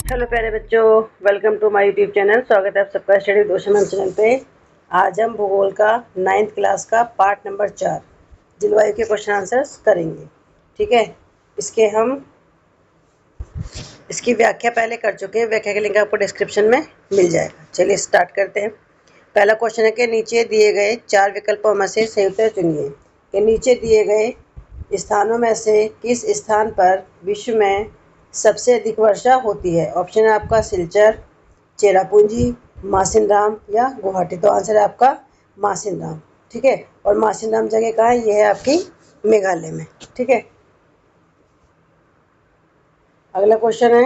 Hello प्यारे बच्चों, welcome to my YouTube channel. स्वागत है आप सबका स्टडी दोषम चैनल पे। आज हम भूगोल का 9th क्लास का पार्ट नंबर 4 जलवायु के क्वेश्चन आंसर्स करेंगे। ठीक है, इसकी व्याख्या पहले कर चुके हैं। व्याख्या का लिंक आपको डिस्क्रिप्शन में मिल जाएगा। चलिए स्टार्ट करते हैं। पहला क्वेश्चन है कि नीचे दिए गए 4 विकल्पों में से सही उत्तर चुनिए। कि नीचे दिए गए स्थानों में से किस स्थान पर विश्व में सबसे अधिक वर्षा होती है। ऑप्शन है आपका सिलचर, चेरापूंजी, मासिनराम या गुवाहाटी। तो आंसर है आपका मासिनराम। ठीक है, और मासिनराम जगह कहाँ है? ये है आपकी मेघालय में। ठीक है, अगला क्वेश्चन है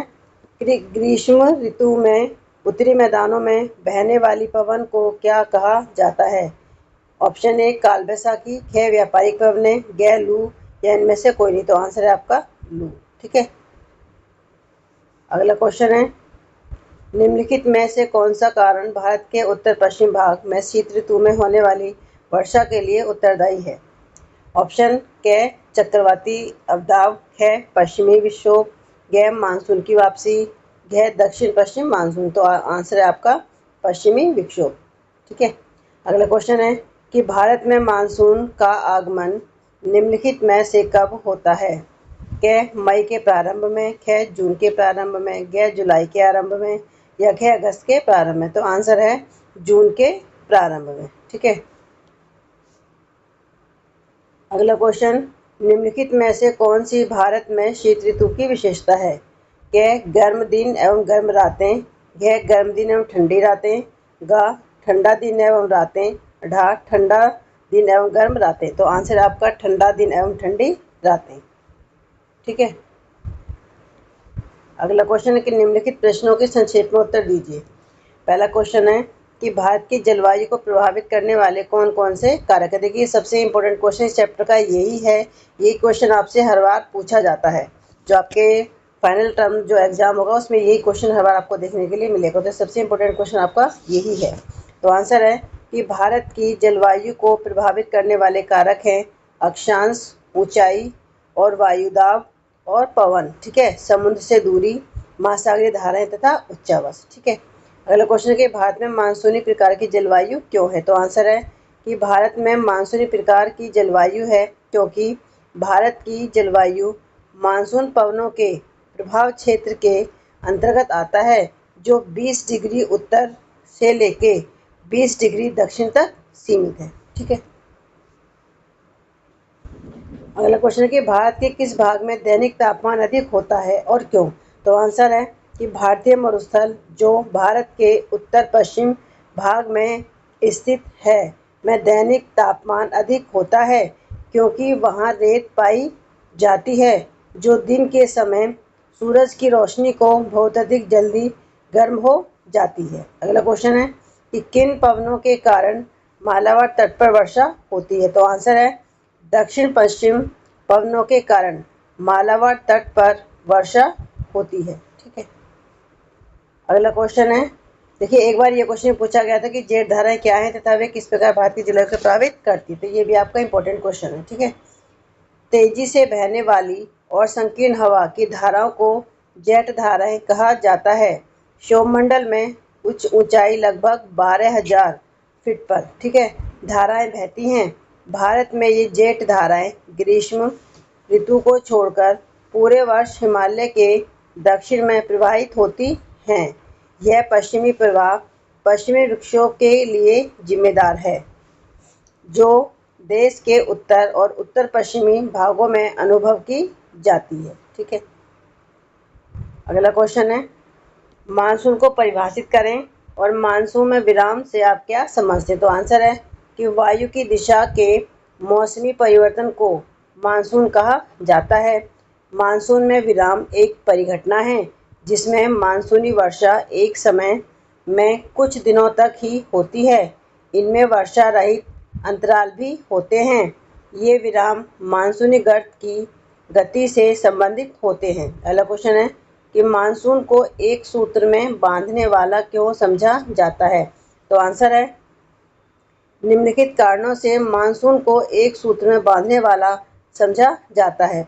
ग्रीष्म ऋतु में उत्तरी मैदानों में बहने वाली पवन को क्या कहा जाता है। ऑप्शन ए काल बैसाखी, ख व्यापारिक पवनें, ग लू या इनमें से कोई नहीं। तो आंसर है आपका लू। ठीक है, अगला क्वेश्चन है निम्नलिखित में से कौन सा कारण भारत के उत्तर पश्चिम भाग में शीत ऋतु में होने वाली वर्षा के लिए उत्तरदायी है। ऑप्शन क चक्रवाती अवदाब, ख पश्चिमी विक्षोभ, ग मानसून की वापसी, घ दक्षिण पश्चिम मानसून। तो आंसर है आपका पश्चिमी विक्षोभ। ठीक है, अगला क्वेश्चन है कि भारत में मानसून का आगमन निम्नलिखित में से कब होता है। क मई के प्रारंभ में, ख जून के प्रारंभ में, ग जुलाई के आरंभ में या ख अगस्त के प्रारंभ में। तो आंसर है जून के प्रारंभ में। ठीक है, अगला क्वेश्चन निम्नलिखित में से कौन सी भारत में शीत ऋतु की विशेषता है। क गर्म दिन एवं गर्म रातें, घ गर्म दिन एवं ठंडी रातें, ग ठंडा दिन एवं रातें, ढ ठंडा दिन एवं गर्म रातें। तो आंसर आपका ठंडा दिन एवं ठंडी रातें। ठीक है, अगला क्वेश्चन है कि निम्नलिखित प्रश्नों के संक्षेप में उत्तर दीजिए। पहला क्वेश्चन है कि भारत की जलवायु को प्रभावित करने वाले कौन कौन से कारक है। देखिए सबसे इंपॉर्टेंट क्वेश्चन इस चैप्टर का यही है। ये क्वेश्चन आपसे हर बार पूछा जाता है। जो आपके फाइनल टर्म जो एग्जाम होगा उसमें यही क्वेश्चन हर बार आपको देखने के लिए मिलेगा। तो सबसे इंपॉर्टेंट क्वेश्चन आपका यही है। तो आंसर है कि भारत की जलवायु को प्रभावित करने वाले कारक हैं अक्षांश, ऊंचाई और वायुदाब और पवन। ठीक है, समुद्र से दूरी, महासागरीय धाराएं तथा उच्चावश। ठीक है, अगला क्वेश्चन है कि भारत में मानसूनी प्रकार की जलवायु क्यों है। तो आंसर है कि भारत में मानसूनी प्रकार की जलवायु है क्योंकि भारत की जलवायु मानसून पवनों के प्रभाव क्षेत्र के अंतर्गत आता है जो 20 डिग्री उत्तर से लेके 20 डिग्री दक्षिण तक सीमित है। ठीक है, अगला क्वेश्चन है कि भारत के किस भाग में दैनिक तापमान अधिक होता है और क्यों। तो आंसर है कि भारतीय मरुस्थल जो भारत के उत्तर पश्चिम भाग में स्थित है में दैनिक तापमान अधिक होता है क्योंकि वहाँ रेत पाई जाती है जो दिन के समय सूरज की रोशनी को बहुत अधिक जल्दी गर्म हो जाती है। अगला क्वेश्चन है कि किन पवनों के कारण मालाबार तट पर वर्षा होती है। तो आंसर है दक्षिण पश्चिम पवनों के कारण मालाबार तट पर वर्षा होती है। ठीक है, अगला क्वेश्चन है देखिए एक बार ये क्वेश्चन पूछा गया था कि जेट धाराएं क्या हैं तथा वे किस प्रकार भारत की जलवायु को प्रभावित करती है। तो ये भी आपका इंपॉर्टेंट क्वेश्चन है। ठीक है, तेजी से बहने वाली और संकीर्ण हवा की धाराओं को जेट धाराएं कहा जाता है। सौरमंडल में उच्च ऊंचाई लगभग 12,000 फीट पर ठीक है धाराएं बहती हैं। भारत में ये जेट धाराएं ग्रीष्म ऋतु को छोड़कर पूरे वर्ष हिमालय के दक्षिण में प्रवाहित होती हैं। यह पश्चिमी प्रवाह पश्चिमी विक्षोभ के लिए जिम्मेदार है जो देश के उत्तर और उत्तर पश्चिमी भागों में अनुभव की जाती है। ठीक है, अगला क्वेश्चन है मानसून को परिभाषित करें और मानसून में विराम से आप क्या समझते हैं। तो आंसर है कि वायु की दिशा के मौसमी परिवर्तन को मानसून कहा जाता है। मानसून में विराम एक परिघटना है जिसमें मानसूनी वर्षा एक समय में कुछ दिनों तक ही होती है। इनमें वर्षा रहित अंतराल भी होते हैं। ये विराम मानसूनी गर्त की गति से संबंधित होते हैं। अगला क्वेश्चन है कि मानसून को एक सूत्र में बांधने वाला क्यों समझा जाता है। तो आंसर है निम्नलिखित कारणों से मानसून को एक सूत्र में बांधने वाला समझा जाता है।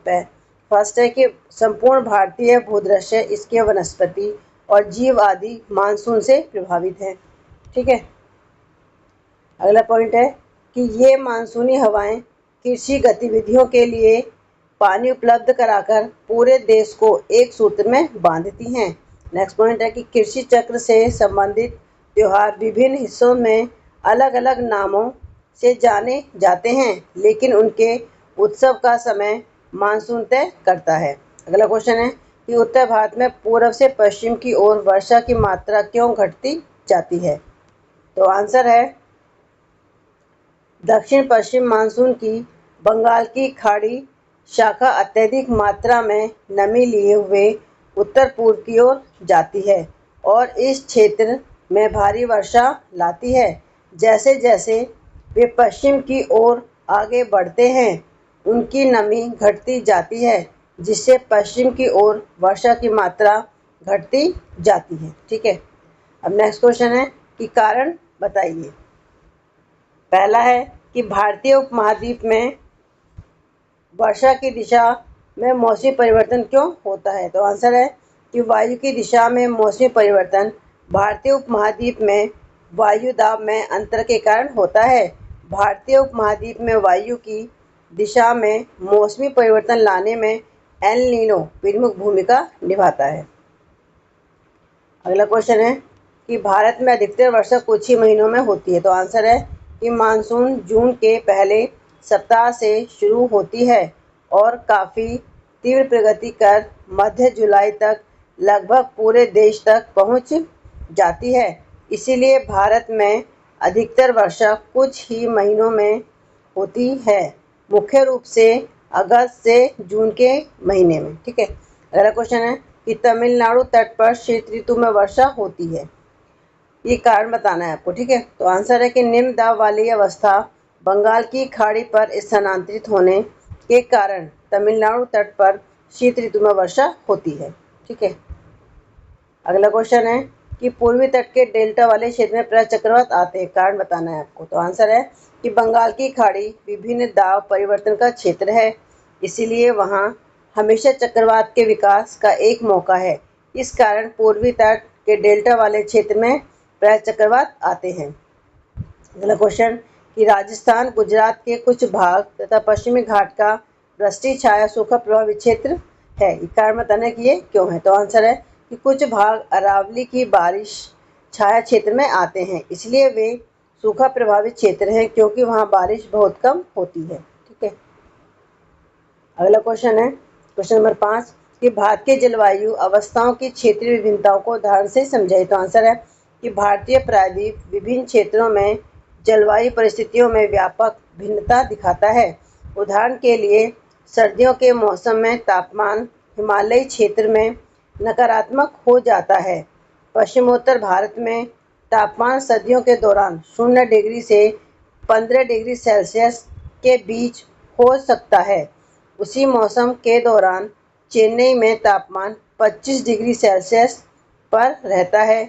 फर्स्ट है कि संपूर्ण भारतीय भूदृश्य, इसके वनस्पति और जीव आदि मानसून से प्रभावित हैं। ठीक है। अगला पॉइंट है कि ये मानसूनी हवाएं कृषि गतिविधियों के लिए पानी उपलब्ध कराकर पूरे देश को एक सूत्र में बांधती हैं। नेक्स्ट पॉइंट है कि कृषि चक्र से संबंधित त्योहार विभिन्न हिस्सों में अलग अलग नामों से जाने जाते हैं, लेकिन उनके उत्सव का समय मानसून तय करता है। अगला क्वेश्चन है कि उत्तर भारत में पूर्व से पश्चिम की ओर वर्षा की मात्रा क्यों घटती जाती है? तो आंसर है दक्षिण पश्चिम मानसून की बंगाल की खाड़ी शाखा अत्यधिक मात्रा में नमी लिए हुए उत्तर पूर्व की ओर जाती है और इस क्षेत्र में भारी वर्षा लाती है। जैसे जैसे वे पश्चिम की ओर आगे बढ़ते हैं, उनकी नमी घटती जाती है, जिससे पश्चिम की ओर वर्षा की मात्रा घटती जाती है। ठीक है। अब नेक्स्ट क्वेश्चन है कि कारण बताइए। पहला है कि भारतीय उपमहाद्वीप में वर्षा की दिशा में मौसमी परिवर्तन क्यों होता है? तो आंसर है कि वायु की दिशा में मौसमी परिवर्तन भारतीय उपमहाद्वीप में वायु दाब में अंतर के कारण होता है। भारतीय उपमहाद्वीप में वायु की दिशा में मौसमी परिवर्तन लाने में एल नीनो प्रमुख भूमिका निभाता है। अगला क्वेश्चन है कि भारत में अधिकतर वर्षा कुछ ही महीनों में होती है। तो आंसर है कि मानसून जून के पहले सप्ताह से शुरू होती है और काफ़ी तीव्र प्रगति कर मध्य जुलाई तक लगभग पूरे देश तक पहुंच जाती है। इसीलिए भारत में अधिकतर वर्षा कुछ ही महीनों में होती है, मुख्य रूप से अगस्त से जून के महीने में। ठीक है। अगला क्वेश्चन है कि तमिलनाडु तट पर शीत ऋतु में वर्षा होती है। ये कारण बताना है आपको। ठीक है। तो आंसर है कि निम्न दाब वाली अवस्था बंगाल की खाड़ी पर स्थानांतरित होने के कारण तमिलनाडु तट पर शीत ऋतु में वर्षा होती है। ठीक है। अगला क्वेश्चन है कि पूर्वी तट के डेल्टा वाले क्षेत्र में प्रायः चक्रवात आते हैं। कारण बताना है आपको। तो आंसर है कि बंगाल की खाड़ी विभिन्न दाब परिवर्तन का क्षेत्र है, इसीलिए वहाँ हमेशा चक्रवात के विकास का एक मौका है। इस कारण पूर्वी तट के डेल्टा वाले क्षेत्र में प्रायः चक्रवात आते हैं। अगला क्वेश्चन कि राजस्थान, गुजरात के कुछ भाग तथा पश्चिमी घाट का वृष्टि छाया सूखा प्रभावित क्षेत्र है। कारण बताना है कि ये क्यों है? तो आंसर है कि कुछ भाग अरावली की बारिश छाया क्षेत्र में आते हैं, इसलिए वे सूखा प्रभावित क्षेत्र हैं, क्योंकि वहाँ बारिश बहुत कम होती है। ठीक है। अगला क्वेश्चन है क्वेश्चन नंबर 5 कि भारत के जलवायु अवस्थाओं की क्षेत्रीय विभिन्नताओं को उदाहरण से समझाइए। तो आंसर है कि भारतीय प्रायद्वीप विभिन्न क्षेत्रों में जलवायु परिस्थितियों में व्यापक भिन्नता दिखाता है। उदाहरण के लिए सर्दियों के मौसम में तापमान हिमालयी क्षेत्र में नकारात्मक हो जाता है। पश्चिमोत्तर भारत में तापमान सर्दियों के दौरान 0 डिग्री से 15 डिग्री सेल्सियस के बीच हो सकता है। उसी मौसम के दौरान चेन्नई में तापमान 25 डिग्री सेल्सियस पर रहता है।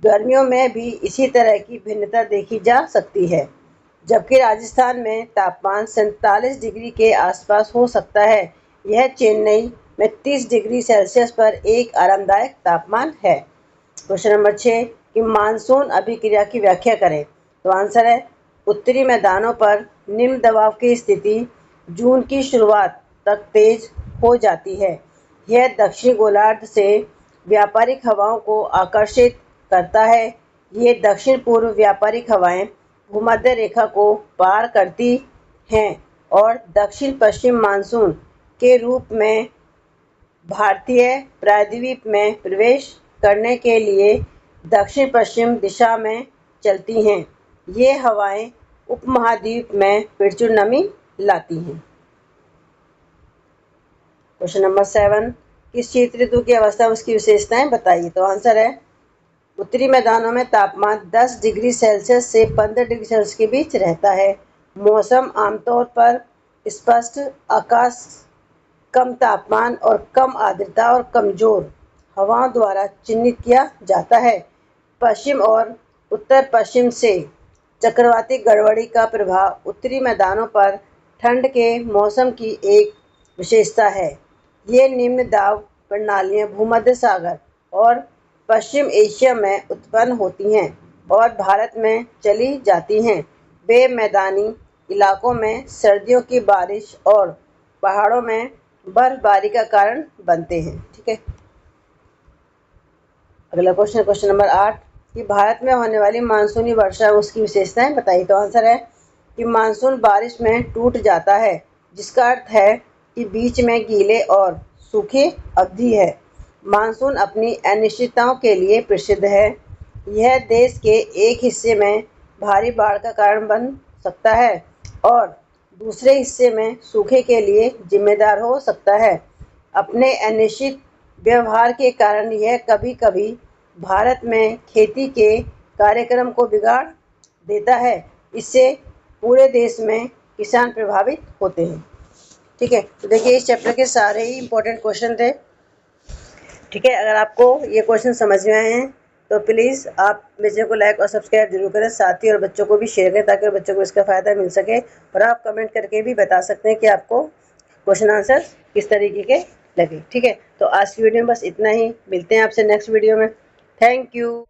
गर्मियों में भी इसी तरह की भिन्नता देखी जा सकती है, जबकि राजस्थान में तापमान 47 डिग्री के आसपास हो सकता है। यह चेन्नई में 30 डिग्री सेल्सियस पर एक आरामदायक तापमान है। क्वेश्चन नंबर 6 कि मानसून अभिक्रिया की व्याख्या करें। तो आंसर है उत्तरी मैदानों पर निम्न दबाव की स्थिति जून की शुरुआत तक तेज हो जाती है। यह दक्षिणी गोलार्ध से व्यापारिक हवाओं को आकर्षित करता है। ये दक्षिण पूर्व व्यापारिक हवाएं भूमध्य रेखा को पार करती हैं और दक्षिण पश्चिम मानसून के रूप में भारतीय प्रायद्वीप में प्रवेश करने के लिए दक्षिण पश्चिम दिशा में चलती हैं। ये हवाएं उपमहाद्वीप में प्रचुर नमी लाती हैं। क्वेश्चन नंबर 7 किस शीत ऋतु की अवस्था उसकी विशेषताएं बताइए। तो आंसर है उत्तरी मैदानों में तापमान 10 डिग्री सेल्सियस से 15 डिग्री सेल्सियस के बीच रहता है। मौसम आमतौर पर स्पष्ट आकाश, कम तापमान और कम आर्द्रता और कमजोर हवाओं द्वारा चिन्हित किया जाता है। पश्चिम और उत्तर पश्चिम से चक्रवाती गड़बड़ी का प्रभाव उत्तरी मैदानों पर ठंड के मौसम की एक विशेषता है। ये निम्न दाब प्रणालियाँ भूमध्य सागर और पश्चिम एशिया में उत्पन्न होती हैं और भारत में चली जाती हैं। वे मैदानी इलाकों में सर्दियों की बारिश और पहाड़ों में बर्फबारी का कारण बनते हैं। ठीक है, अगला क्वेश्चन नंबर 8 कि भारत में होने वाली मानसूनी वर्षा उसकी विशेषताएं बताइए। तो आंसर है कि मानसून बारिश में टूट जाता है, जिसका अर्थ है कि बीच में गीले और सूखे अवधि है। मानसून अपनी अनिश्चितताओं के लिए प्रसिद्ध है। यह देश के एक हिस्से में भारी बाढ़ का कारण बन सकता है और दूसरे हिस्से में सूखे के लिए जिम्मेदार हो सकता है। अपने अनिश्चित व्यवहार के कारण यह कभी-कभी भारत में खेती के कार्यक्रम को बिगाड़ देता है। इससे पूरे देश में किसान प्रभावित होते हैं। ठीक है, तो देखिए इस चैप्टर के सारे ही इम्पोर्टेंट क्वेश्चन थे। ठीक है, अगर आपको ये क्वेश्चन समझ में आए हैं तो प्लीज़ आप वीडियो को लाइक और सब्सक्राइब जरूर करें, साथ ही और बच्चों को भी शेयर करें ताकि बच्चों को इसका फ़ायदा मिल सके। और आप कमेंट करके भी बता सकते हैं कि आपको क्वेश्चन आंसर किस तरीके के लगे। ठीक है, तो आज की वीडियो में बस इतना ही। मिलते हैं आपसे नेक्स्ट वीडियो में। Thank you.